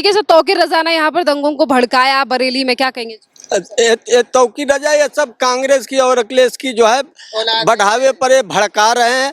तरीके से तौकीर रजा ने यहाँ पर दंगों को भड़काया बरेली में, क्या कहेंगे? ये तौकीर रजा ये सब कांग्रेस की और अखिलेश की जो है बढ़ावे पर ये भड़का रहे हैं।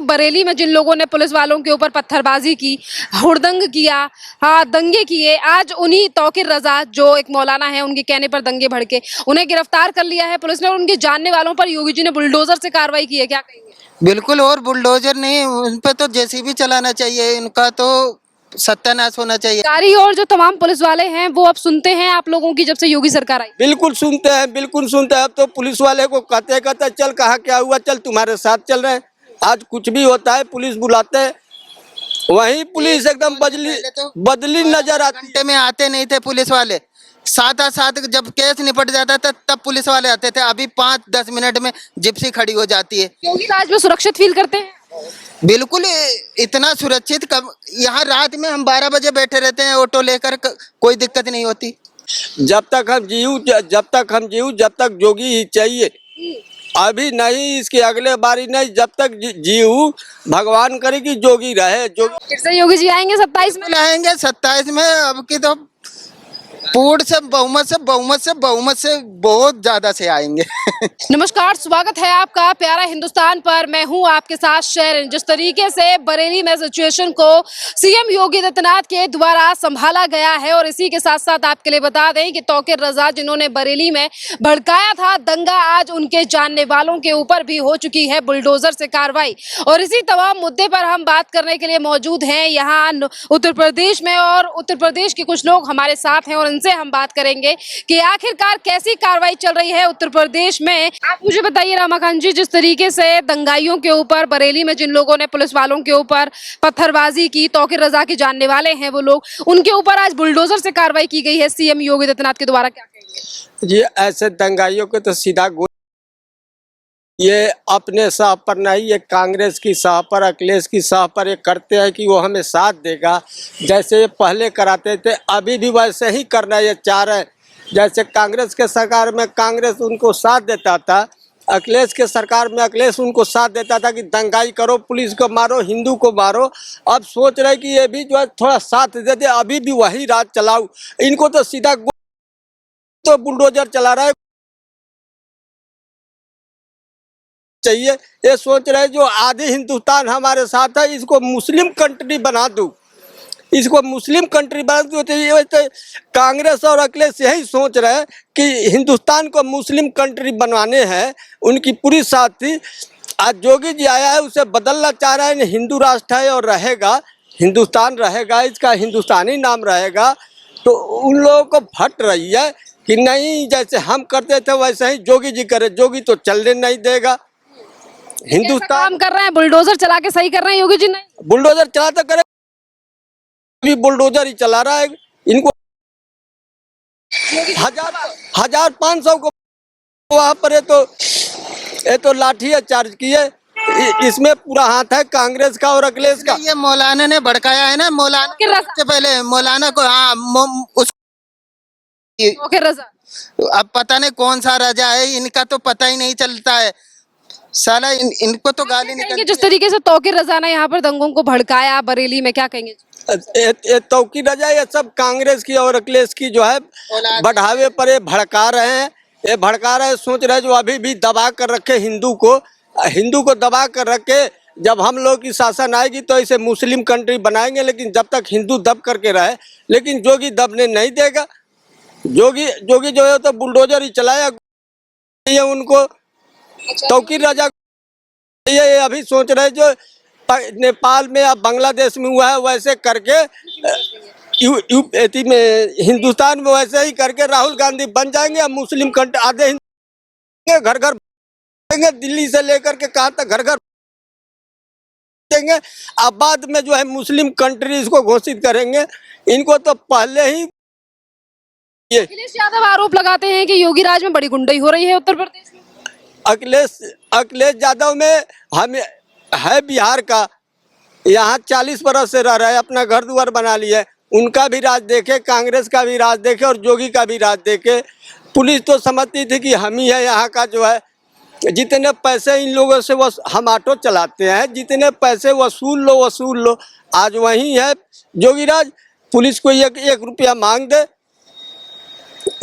बरेली में जिन लोगों ने पुलिस वालों के ऊपर पत्थरबाजी की, हुड़दंग किया, हाँ दंगे किए, आज उन्हीं तौकीर रजा जो एक मौलाना है उनके कहने पर दंगे भड़के, उन्हें गिरफ्तार कर लिया है पुलिस ने और उनके जानने वालों पर योगी जी ने बुलडोजर से कार्रवाई की है, क्या कहेंगे? बिल्कुल, और बुलडोजर नहीं, उन पे तो जेसीबी चलाना चाहिए, इनका तो सत्यानाश होना चाहिए। सरकारी और जो तमाम पुलिस वाले हैं वो अब सुनते हैं आप लोगों की जब से योगी सरकार आई? बिल्कुल सुनते हैं, बिल्कुल सुनते हैं। अब तो पुलिस वाले को कहते कहते चल कहाँ क्या हुआ, चल तुम्हारे साथ चल रहे हैं। आज कुछ भी होता है पुलिस बुलाते हैं, वही पुलिस एकदम बदली नजर आती घंटे में आते नहीं थे पुलिस वाले, साथ जब केस निपट जाता था तब पुलिस वाले आते थे। अभी 5-10 मिनट में जिप्सी खड़ी हो जाती है। योगी राज में सुरक्षित फील करते हैं? बिल्कुल, इतना सुरक्षित कब, यहाँ रात में हम 12 बजे बैठे रहते हैं ऑटो लेकर, कोई दिक्कत नहीं होती। जब तक हम जीव जब तक जोगी ही चाहिए। अभी नहीं, इसकी अगले बारी नहीं, जब तक जीव भगवान करे कि जोगी रहे। जोगी फिर से योगी जी आएंगे 27 में? आएंगे 27 में। अब की तो पूर्ण से बहुमत से बहुत ज्यादा से आएंगे। नमस्कार, स्वागत है आपका प्यारा हिंदुस्तान पर। मैं हूं आपके साथ शेरन। जिस तरीके से बरेली में सिचुएशन को सीएम योगी आदित्यनाथ के द्वारा संभाला गया है और इसी के साथ साथ आपके लिए बता दें कि तौकीर रजा जिन्होंने बरेली में भड़काया था दंगा, आज उनके जानने वालों के ऊपर भी हो चुकी है बुलडोजर से कार्रवाई। और इसी तमाम मुद्दे पर हम बात करने के लिए मौजूद हैं यहाँ उत्तर प्रदेश में, और उत्तर प्रदेश के कुछ लोग हमारे साथ हैं और इनसे हम बात करेंगे कि आखिरकार कैसी कार्रवाई चल रही है उत्तर प्रदेश में। आप मुझे बताइए रमाकांत जी, जिस तरीके से दंगाइयों के ऊपर बरेली में जिन लोगों ने पुलिस वालों के ऊपर पत्थरबाजी की, तौकीर रजा के जानने वाले हैं वो लोग, उनके ऊपर आज बुलडोजर से कार्रवाई की गई है सीएम योगी आदित्यनाथ के द्वारा, क्या कहेंगे? जी, ऐसे दंगाइयों को तो सीधा ये अपने साह पर नहीं, ये कांग्रेस की साह पर, अखिलेश की साह पर ये करते हैं कि वो हमें साथ देगा। जैसे ये पहले कराते थे अभी भी वैसे ही करना ये चाह रहे हैं। जैसे कांग्रेस के सरकार में कांग्रेस उनको साथ देता था, अखिलेश के सरकार में अखिलेश उनको साथ देता था कि दंगाई करो, पुलिस को मारो, हिंदू को मारो। अब सोच रहे कि ये भी जो है थोड़ा साथ दे दे, अभी भी वही राज चलाओ। इनको तो सीधा तो बुलडोजर चला रहा है चाहिए। ये सोच रहे जो आधी हिंदुस्तान हमारे साथ है, इसको मुस्लिम कंट्री बना दूं, इसको मुस्लिम कंट्री बना दूं। तो कांग्रेस और अखिलेश यही सोच रहे हैं कि हिंदुस्तान को मुस्लिम कंट्री बनवाने हैं, उनकी पूरी साथी। आज योगी जी आया है, उसे बदलना चाह रहे हैं। हिंदू राष्ट्र है और रहेगा, हिंदुस्तान रहेगा, इसका हिंदुस्तानी नाम रहेगा। तो उन लोगों को फट रही है कि नहीं, जैसे हम करते थे वैसे ही योगी जी करे। योगी तो चलने नहीं देगा। हिंदुस्तान काम कर रहे हैं, बुलडोजर चला के सही कर रहे हैं योगी जी। नहीं, बुलडोजर चला तो करे, भी बुलडोजर ही चला रहा है। इनको 1500 को वहां पर ये तो लाठी चार्ज किए। इसमें पूरा हाथ है कांग्रेस का और अखिलेश का। ये मौलाना ने भड़काया है ना, मौलाना से पहले मौलाना को, हाँ तौकीर रजा। अब पता नहीं कौन सा राजा है, इनका तो पता ही नहीं चलता है साला। इनको तो गाली निकलती है। जिस तरीके से तौकीर रजा ने यहाँ पर दंगों को भड़काया बरेली में, क्या कहेंगे? ये तौकीर रजा ये सब कांग्रेस की और अखिलेश की जो है बढ़ावे पर ये भड़का रहे हैं। ये भड़का रहे हैं, सोच रहे हैं जो अभी भी दबा कर रखे हिंदू को दबा कर रखे। जब हम लोग की शासन आएगी तो इसे मुस्लिम कंट्री बनाएंगे, लेकिन जब तक हिंदू दब करके रहे। लेकिन जोगी दबने नहीं देगा। जोगी जो है तो बुलडोजर ही चलाया उनको। तौकीर रजा ये अभी सोच रहे जो नेपाल में या बांग्लादेश में हुआ है वैसे करके यूपी में, हिंदुस्तान में वैसे ही करके राहुल गांधी बन जाएंगे। अब मुस्लिम कंट्री आधे घर घर देंगे, दिल्ली से लेकर के कहाँ तक घर घर देंगे। अब बाद में जो है मुस्लिम कंट्री इसको घोषित करेंगे। इनको तो पहले ही अखिलेश यादव आरोप लगाते हैं कि योगी राज में बड़ी गुंडाई हो रही है उत्तर प्रदेश में। अखिलेश यादव में हमें है बिहार का, यहाँ 40 बरस से रह रहे हैं, अपना घर द्वार बना लिए। उनका भी राज देखे, कांग्रेस का भी राज देखे और जोगी का भी राज देखे। पुलिस तो समझती थी कि हम ही है यहाँ का जो है। जितने पैसे इन लोगों से हम ऑटो चलाते हैं, जितने पैसे वसूल लो। आज वही है जोगी राज। पुलिस को एक एक रुपया मांग दे,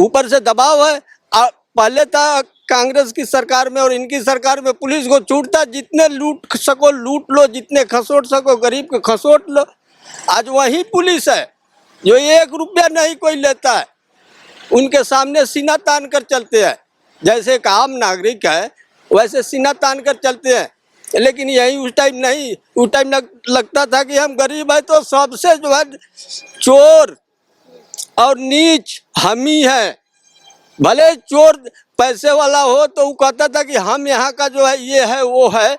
ऊपर से दबाव है। पहले था कांग्रेस की सरकार में और इनकी सरकार में पुलिस को छूटता, जितने लूट सको लूट लो, जितने खसोट सको गरीब को खसोट लो। आज वही पुलिस है जो एक रुपया नहीं कोई लेता है, उनके सामने सीना तान कर चलते हैं। जैसे एक आम नागरिक है वैसे सीना तान कर चलते हैं। लेकिन यही उस टाइम नहीं, उस टाइम लगता था कि हम गरीब है तो सबसे जो है चोर और नीच हम ही है। भले चोर पैसे वाला हो तो वो कहता था कि हम यहाँ का जो है ये है वो है,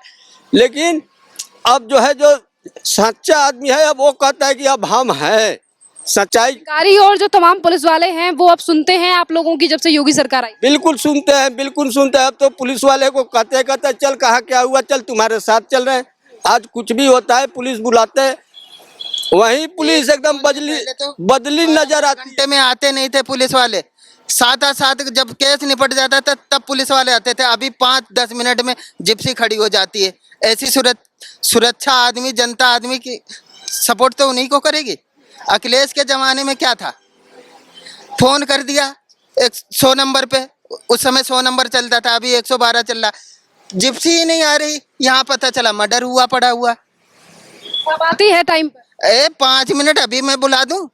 लेकिन अब जो है जो सच्चा आदमी है अब वो कहता है कि अब हम हैं। सच्चाई अधिकारी और जो तमाम पुलिस वाले हैं वो अब सुनते हैं आप लोगों की जब से योगी सरकार आई? बिल्कुल सुनते हैं, बिल्कुल सुनते हैं। अब तो पुलिस वाले को कहते कहते चल कहाँ क्या हुआ, चल तुम्हारे साथ चल रहे हैं। आज कुछ भी होता है पुलिस बुलाते हैं, वही पुलिस एकदम बदली नजर आती है। घंटे में आते नहीं थे पुलिस वाले, साथ साथ जब केस निपट जाता था तब पुलिस वाले आते थे। अभी 5-10 मिनट में जिप्सी खड़ी हो जाती है। ऐसी सुरक्षा आदमी, जनता आदमी की सपोर्ट तो उन्हीं को करेगी। अखिलेश के जमाने में क्या था, फोन कर दिया 100 नंबर पे, उस समय 100 नंबर चलता था, अभी 112 चल रहा। जिप्सी ही नहीं आ रही, यहाँ पता चला मर्डर हुआ पड़ा हुआ। अब आती है टाइम पर? 5 मिनट अभी मैं बुला दूं?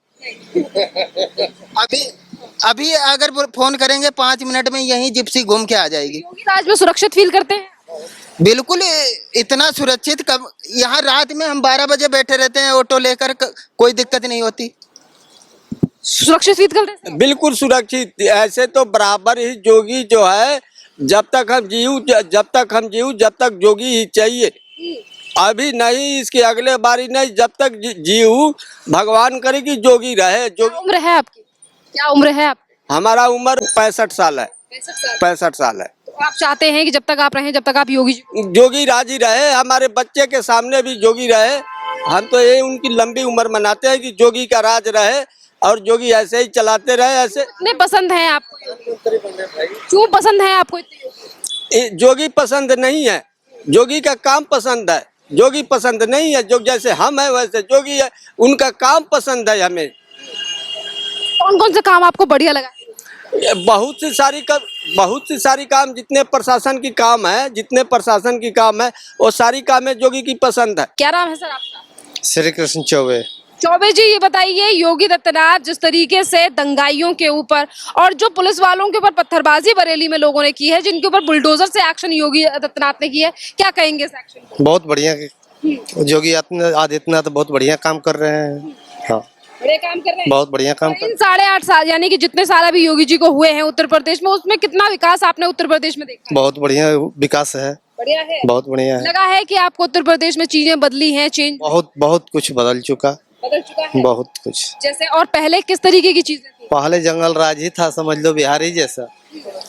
अभी अगर फोन करेंगे 5 मिनट में यही जिप्सी घूम के आ जाएगी। योगी राज में सुरक्षित फील करते हैं? बिल्कुल, इतना सुरक्षित कब। यहाँ रात में हम 12 बजे बैठे रहते हैं ऑटो लेकर, कोई दिक्कत नहीं होती। सुरक्षित फील करते हैं? बिल्कुल सुरक्षित। ऐसे तो बराबर ही जोगी जो है, जब तक हम जीव जब तक जोगी ही चाहिए। अभी नहीं, इसकी अगले बारी नहीं, जब तक जीव भगवान करे कि जोगी रहे। क्या उम्र है आपकी? क्या उम्र है आप? हमारा उम्र 65 साल है। 65 साल है। तो आप चाहते हैं कि जब तक आप रहें, जब तक आप जोगी राजी रहे, हमारे बच्चे के सामने भी जोगी रहे। हम तो ये उनकी लंबी उम्र मनाते हैं कि जोगी का राज रहे और जोगी ऐसे ही चलाते रहे। ऐसे कितने पसंद हैं आपको? क्यों पसंद है आपको? जोगी पसंद नहीं है, जोगी का काम पसंद है। जोगी पसंद नहीं है, जो जैसे हम है वैसे जोगी है, उनका काम पसंद है हमें। कौन कौन से काम आपको बढ़िया लगा? बहुत सी सारी काम, जितने प्रशासन की काम है वो सारी काम है जोगी की पसंद है। क्या नाम है सर आपका? श्री कृष्ण चौबे। चौबे जी, ये बताइए, योगी आदित्यनाथ जिस तरीके से दंगाइयों के ऊपर और जो पुलिस वालों के ऊपर पत्थरबाजी बरेली में लोगों ने की है, जिनके ऊपर बुलडोजर से एक्शन योगी आदित्यनाथ ने किया है, क्या कहेंगे इस एक्शन को? बहुत बढ़िया, योगी आदित्यनाथ बहुत बढ़िया काम कर रहे हैं। हाँ, बड़े काम कर रहे हैं, बहुत बढ़िया काम कर। इन 8.5 साल यानी कि जितने साल अभी योगी जी को हुए हैं उत्तर प्रदेश में, उसमें कितना विकास आपने उत्तर प्रदेश में देखा? बहुत बढ़िया विकास है। बढ़िया है, बहुत बढ़िया है। लगा है कि आपको उत्तर प्रदेश में चीजें बदली हैं, बहुत कुछ बदल चुका है, बहुत कुछ। जैसे और पहले किस तरीके की चीजें थी? पहले जंगल राज ही था, समझ लो बिहारी जैसा।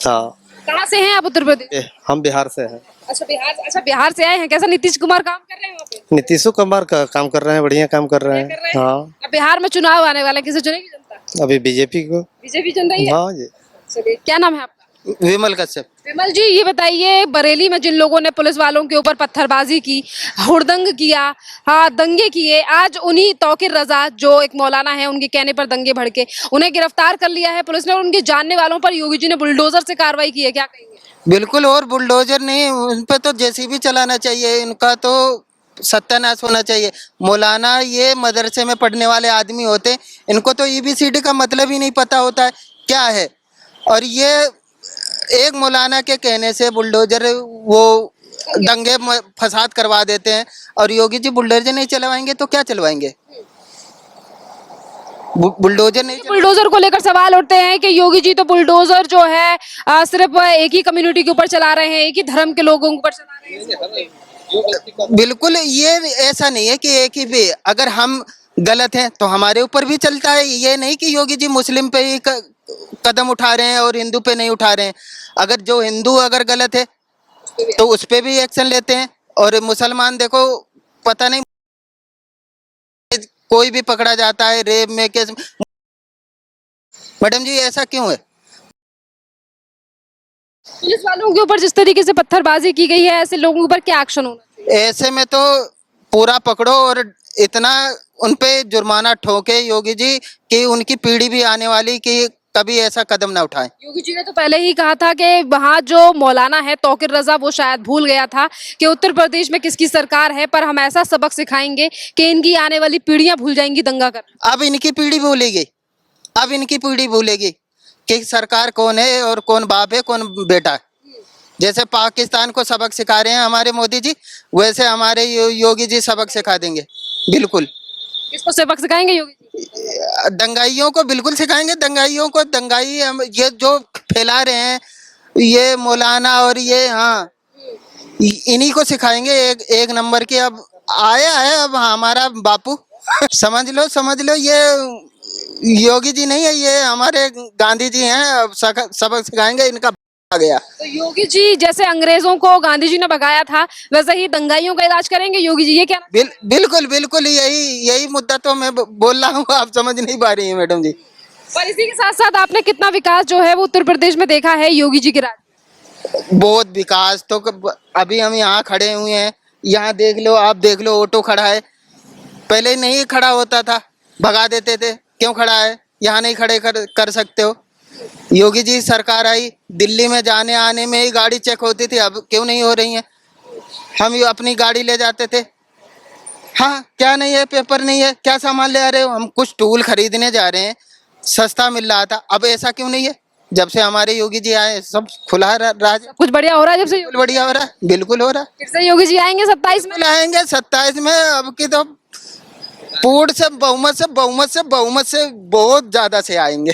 हाँ। कहाँ से हैं आप उत्तर प्रदेश? हम बिहार से हैं। अच्छा बिहार से आए हैं। कैसा नीतीश कुमार काम कर रहे हैं वहाँ पे? नीतीश कुमार का काम कर रहे हैं, बढ़िया काम कर रहे हैं। हाँ। अब बिहार में चुनाव आने वाला है, किसे चुनेगी जनता? अभी बीजेपी को। बीजेपी चुन रही है? हाँ जी। चलिए, क्या नाम है आपका? विमल कश्यप। विमल जी, ये बताइए, बरेली में जिन लोगों ने पुलिस वालों के ऊपर पत्थरबाजी की, हुड़दंग किया, हाँ दंगे किए, आज उन्हीं तौकीर रजा जो एक मौलाना है उनके कहने पर दंगे भड़के, उन्हें गिरफ्तार कर लिया है पुलिस ने और उनके जानने वालों पर योगी जी ने बुलडोजर से कार्रवाई की है, क्या कहेंगे? बिल्कुल, और बुलडोजर नहीं, उन पे तो जेसीबी चलाना चाहिए, इनका तो सत्यानाश होना चाहिए। मौलाना ये मदरसे में पढ़ने वाले आदमी होते, इनको तो EBCD का मतलब ही नहीं पता होता है क्या है। और ये एक मौलाना के कहने से बुलडोजर वो दंगे फसाद करवा देते हैं, और योगी जी बुलडोजर नहीं चलवाएंगे तो क्या चलवाएंगे? बुलडोजर को लेकर सवाल उठते हैं कि योगी जी तो बुलडोजर जो है सिर्फ एक ही कम्युनिटी के ऊपर चला रहे हैं, एक ही धर्म के लोगों के ऊपर चला रहे हैं। बिल्कुल, ये ऐसा नहीं है कि एक ही पे अगर हम गलत हैं तो हमारे ऊपर भी चलता है। ये नहीं कि योगी जी मुस्लिम पे ही कदम उठा रहे हैं और हिंदू पे नहीं उठा रहे हैं। अगर जो हिंदू अगर गलत है तो उस पे भी एक्शन लेते हैं, और मुसलमान देखो पता नहीं कोई भी पकड़ा जाता है रेप में केस। मैडम जी, ऐसा क्यों है? पुलिस वालों के ऊपर जिस तरीके से पत्थरबाजी की गई है, ऐसे लोगों के ऊपर क्या एक्शन होना चाहिए? ऐसे में तो पूरा पकड़ो और इतना उन पे जुर्माना ठोके योगी जी, कि उनकी पीढ़ी भी आने वाली कि कभी ऐसा कदम ना उठाएं। योगी जी ने तो पहले ही कहा था कि वहाँ जो मौलाना है तौकीर रजा, वो शायद भूल गया था कि उत्तर प्रदेश में किसकी सरकार है, पर हम ऐसा सबक सिखाएंगे कि इनकी आने वाली पीढ़ियां भूल जाएंगी दंगा कर। अब इनकी पीढ़ी भूलेगी, अब इनकी पीढ़ी भूलेगी कि सरकार कौन है और कौन बाप है कौन बेटा है। जैसे पाकिस्तान को सबक सिखा रहे हैं हमारे मोदी जी, वैसे हमारे योगी जी सबक सिखा देंगे। बिल्कुल किसको सबक सिखाएंगे योगी जी? दंगाइयों को बिल्कुल सिखाएंगे, दंगाइयों को। दंगाई ये जो फैला रहे हैं, ये मौलाना और ये, हाँ, इन्हीं को सिखाएंगे एक नंबर की। अब आया है अब हमारा बापू। समझ लो ये योगी जी नहीं है, ये हमारे गांधी जी हैं। अब सबक सिखाएंगे, इनका आ गया। तो योगी जी जैसे अंग्रेजों को गांधी जी ने भगाया था, वैसे ही दंगाइयों का इलाज करेंगे योगी जी, ये क्या? बिल्कुल बिल्कुल यही मुद्दा तो मैं बोल रहा हूँ, आप समझ नहीं पा रही हैं मैडम जी। पर इसी के साथ साथ आपने कितना विकास जो है वो उत्तर प्रदेश में देखा है योगी जी के राज? बहुत विकास तो अभी हम यहाँ खड़े हुए हैं, यहाँ देख लो, आप देख लो, ऑटो खड़ा है। पहले नहीं खड़ा होता था, भगा देते थे। क्यों खड़ा है? यहाँ नहीं खड़े कर सकते हो। योगी जी सरकार आई, दिल्ली में जाने आने में ही गाड़ी चेक होती थी, अब क्यों नहीं हो रही है? हम ये अपनी गाड़ी ले जाते थे। हाँ, क्या नहीं है? पेपर नहीं है, क्या सामान ले आ रहे हो? हम कुछ टूल खरीदने जा रहे हैं, सस्ता मिल रहा था, अब ऐसा क्यों नहीं है? जब से हमारे योगी जी आए सब खुला राज, कुछ बढ़िया हो रहा है जब से? बिल्कुल बढ़िया हो रहा है, बिल्कुल हो रहा है। फिर से योगी जी आएंगे 27 में? आएंगे 27 में। अब की तो पूर्ण से बहुमत से बहुत ज्यादा से आएंगे।